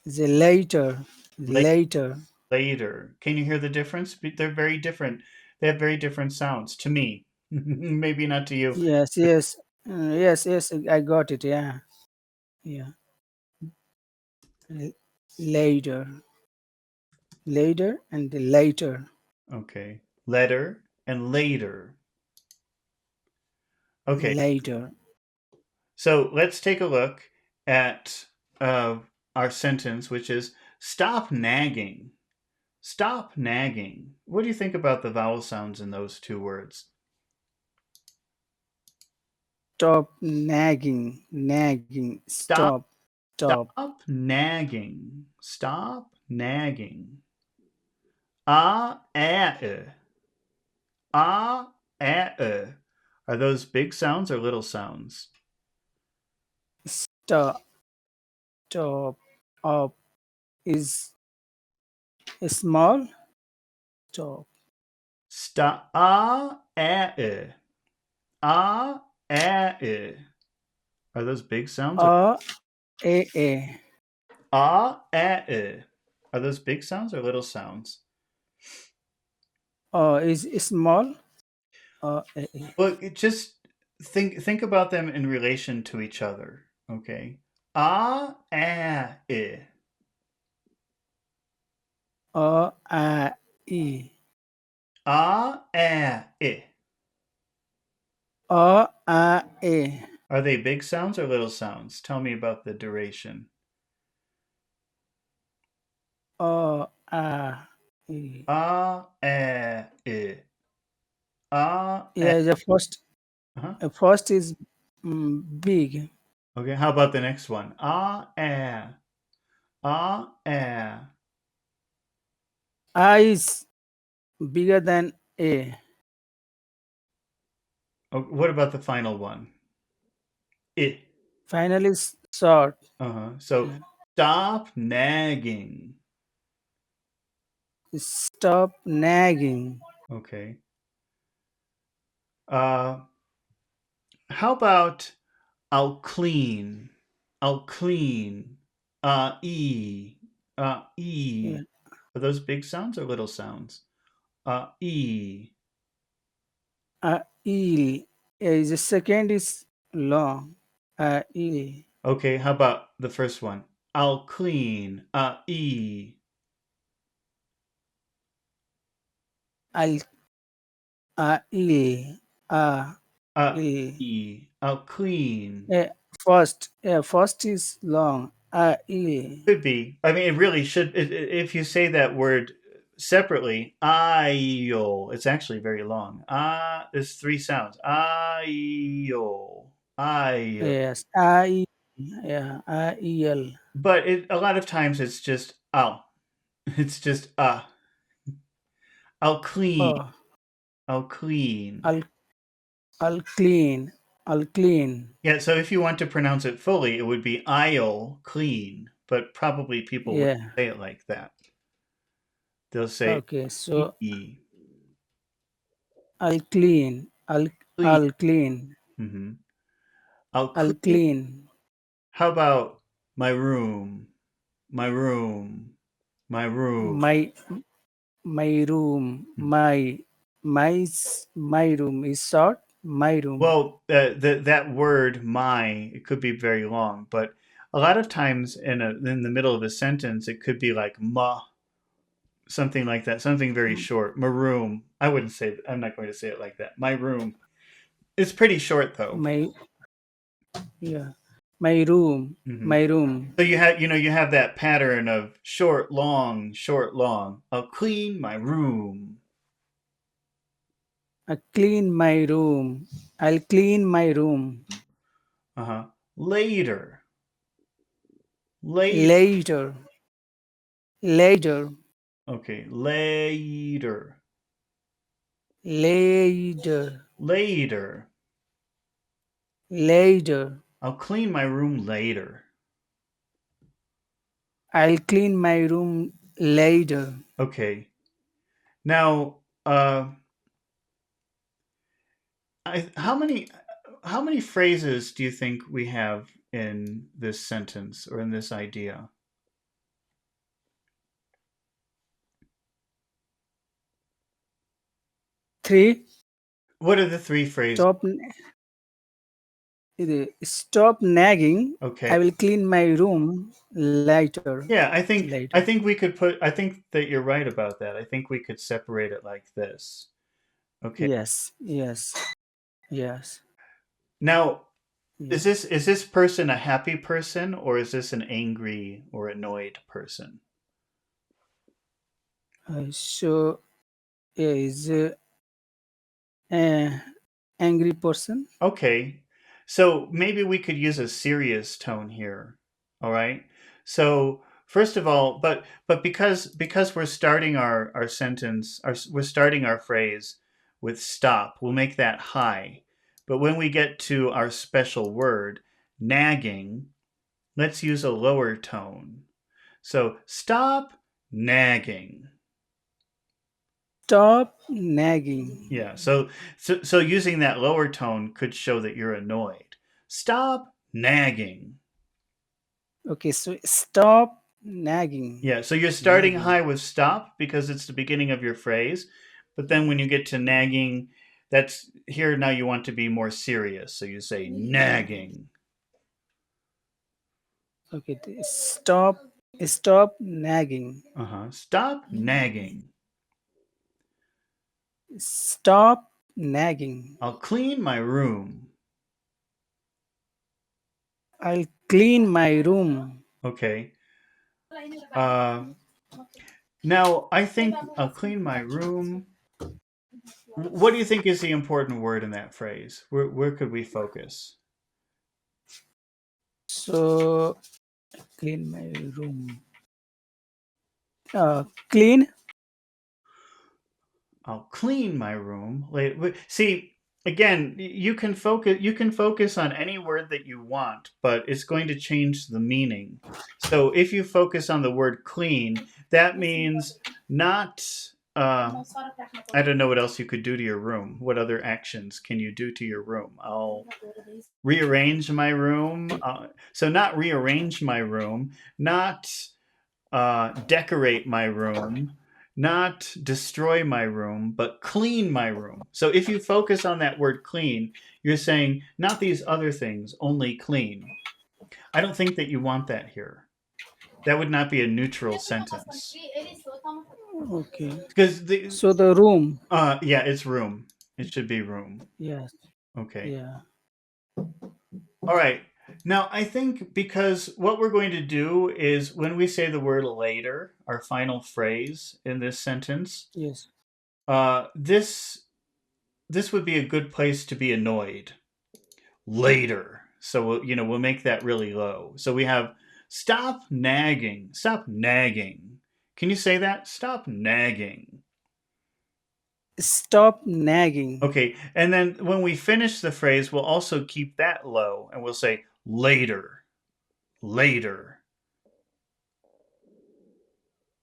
The later, La- later. Later. Can you hear the difference? They're very different. They have very different sounds to me. Maybe not to you. Yes, yes, yes, yes. I got it. Yeah, yeah. L- Later, later, and later, Okay. Letter and later. Okay, later. so let's take a look at our sentence, which is stop nagging. Stop nagging. What do you think about the vowel sounds in those two words? Stop nagging, nagging. Stop, Stop, stop. stop nagging. Stop nagging. Ah, eh. Ah, eh. Are those big sounds or little sounds? Stop, stop. Up is small. Stop. Stop. Ah, eh. Ah, eh. Are those big sounds or A a. ah, eh? Are those big sounds or little sounds? Is small. A. Well, just think about them in relation to each other. Okay. Ah, eh. E. Ah, eh. E. Are they big sounds or little sounds? Tell me about the duration. E. Ah, eh. Ah, eh. Yeah, the Uh-huh. first is big. Okay, how about the next one? Ah, eh. Ah, eh. A is bigger than A. Oh, what about the final one? Eh. Final is short. Uh-huh. So Yeah. stop nagging. Stop nagging. Okay. Uh, how about I'll clean? I'll clean. E. Yeah. Are those big sounds or little sounds? E. Eel. Yeah, the second is long. Eel. Okay, how about the first one? I'll clean. E. I'll eel. Eel. I'll clean. Yeah, first is long. Eel. Could be. I mean, it really should. If you say that word separately, ayo, it's actually very long. Ah, there's three sounds. Ayo, ayo. Yes. Yeah. Eel. But a lot of times it's just oh, it's just I'll clean. Oh, I'll clean. I'll I'll clean. I'll clean. Yeah. So if you want to pronounce it fully, it would be I'll clean. But probably people wouldn't Yeah. say it like that. They'll say Okay. So e. I'll clean. I'll Clean. I'll clean. Mm-hmm. I'll I'll clean. clean How about my room? My room. My room. my my room. My room is short. My room. Well, that word "my" it could be very long, but a lot of times in the middle of a sentence, it could be like "ma," something like that, something very short. My room. I wouldn't say. I'm not going to say it like that. My room. It's pretty short though. My yeah. My room. Hmm. My room. So you have that pattern of short, long, short, long. I'll clean my room. I clean my room. I'll clean my room. Uh huh. Later. Later. Later. Later. Okay. Later. Later. Later. Later. I'll clean my room later. I'll clean my room later. Okay. Now, how many phrases do you think we have in this sentence or in this idea? Three. What are the three phrases? Stop. Stop nagging. Okay. I will clean my room later. Yeah, I think Later. I think we could put. I think that you're right about that. I think we could separate it like this. Okay. Yes. Yes. Yes. Now, is Yeah. this person a happy person or is this an angry or annoyed person? So is a angry person. Okay. So maybe we could use a serious tone here. All right. So first of all, but because we're starting our sentence, we're starting our phrase with stop, we'll make that high. But when we get to our special word, nagging, let's use a lower tone. So stop nagging. Stop nagging. Yeah. So using that lower tone could show that you're annoyed. Stop nagging. Okay, so stop nagging. Yeah. So you're starting Nagging. high with stop because it's the beginning of your phrase, but then when you get to nagging, that's here now you want to be more serious. So you say nagging. Okay, stop nagging. Uh-huh. Stop nagging. Stop nagging. I'll clean my room. I'll clean my room. Okay. Uh Now I think I'll clean my room. What do you think is the important word in that phrase? Where could we focus? So clean my room. Clean. I'll clean my room later. See, again, you can focus. You can focus on any word that you want, but it's going to change the meaning. So if you focus on the word clean, that means not. I don't know what else you could do to your room. What other actions can you do to your room? I'll rearrange my room. So not rearrange my room, not decorate my room, not destroy my room, but clean my room. So if you focus on that word clean, you're saying not these other things, only clean. I don't think that you want that here. That would not be a neutral sentence Okay. because the So the room. yeah, it's room. It should be room. Yes. Okay. Yeah. All right. Now, I think because what we're going to do is when we say the word later, our final phrase in this sentence, Yes. this would be a good place to be annoyed. Later. So we'll make that really low. So we have stop nagging. Stop nagging. Can you say that? Stop nagging. Stop nagging. Okay. And then when we finish the phrase, we'll also keep that low and we'll say later. Later.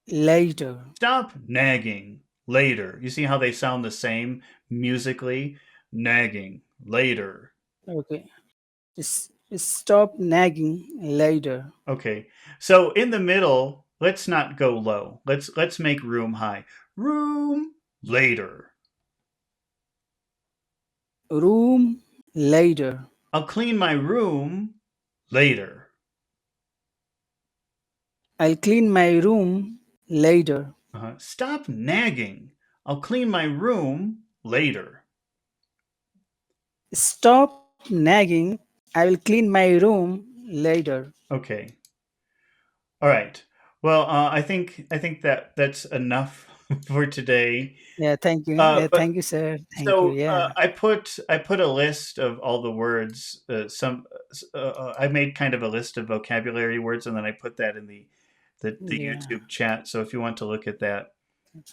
Later. Stop nagging. Later. You see how they sound the same musically? Nagging. Later. Okay. Stop nagging later. Okay. So in the middle, let's not go low. Let's make room high. Room later. Room later. I'll clean my room later. I'll clean my room later. Stop nagging. I'll clean my room later. Stop nagging. I will clean my room later. Okay. All right. Well, I think that that's enough for today. Yeah, thank you. Yeah, But thank you, sir. Thank you. so Yeah. I put a list of all the words. I made kind of a list of vocabulary words, and then I put that in the Yeah. YouTube chat. So if you want to look at that,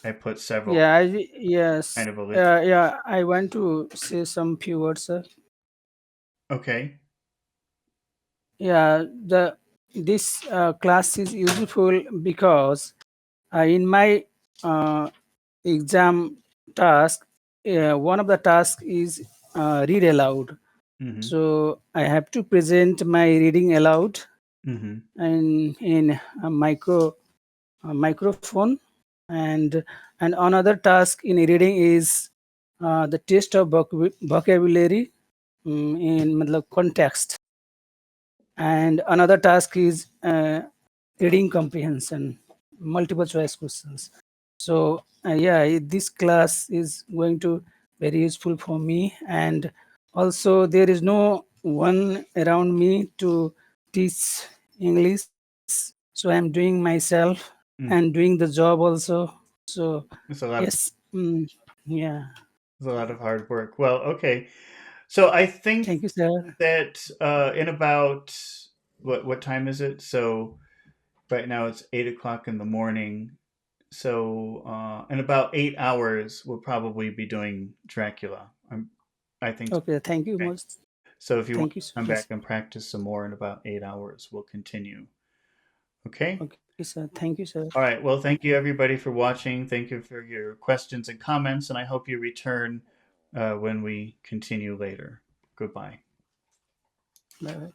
I put several Yeah, yes. kind of a list. Yeah, I want to say some few words, sir. Okay. Yeah, the this class is useful because in my uh, exam task, one of the tasks is read aloud. Mm-hmm. So I have to present my reading aloud Mm-hmm. and in a microphone, and another task in reading is the test of vocabulary in matlab, context, and another task is reading comprehension, multiple choice questions. So yeah, this class is going to very useful for me, and also there is no one around me to teach English, so I'm doing myself and Mm. doing the job also. So It's a lot of yes, yeah. it's a lot of hard work. Well, okay. So I think Thank you, sir. that in about what time is it? So right now it's 8 o'clock in the morning. So in about 8 hours, we'll probably be doing Dracula. I think. Okay, thank you Okay. much. So if you want Thank you to so come much. back and practice some more in about 8 hours, we'll continue. Okay. Okay. Yes, sir. Thank you, sir. All right. Well, thank you everybody for watching. Thank you for your questions and comments, and I hope you return when we continue later. Goodbye. Bye bye.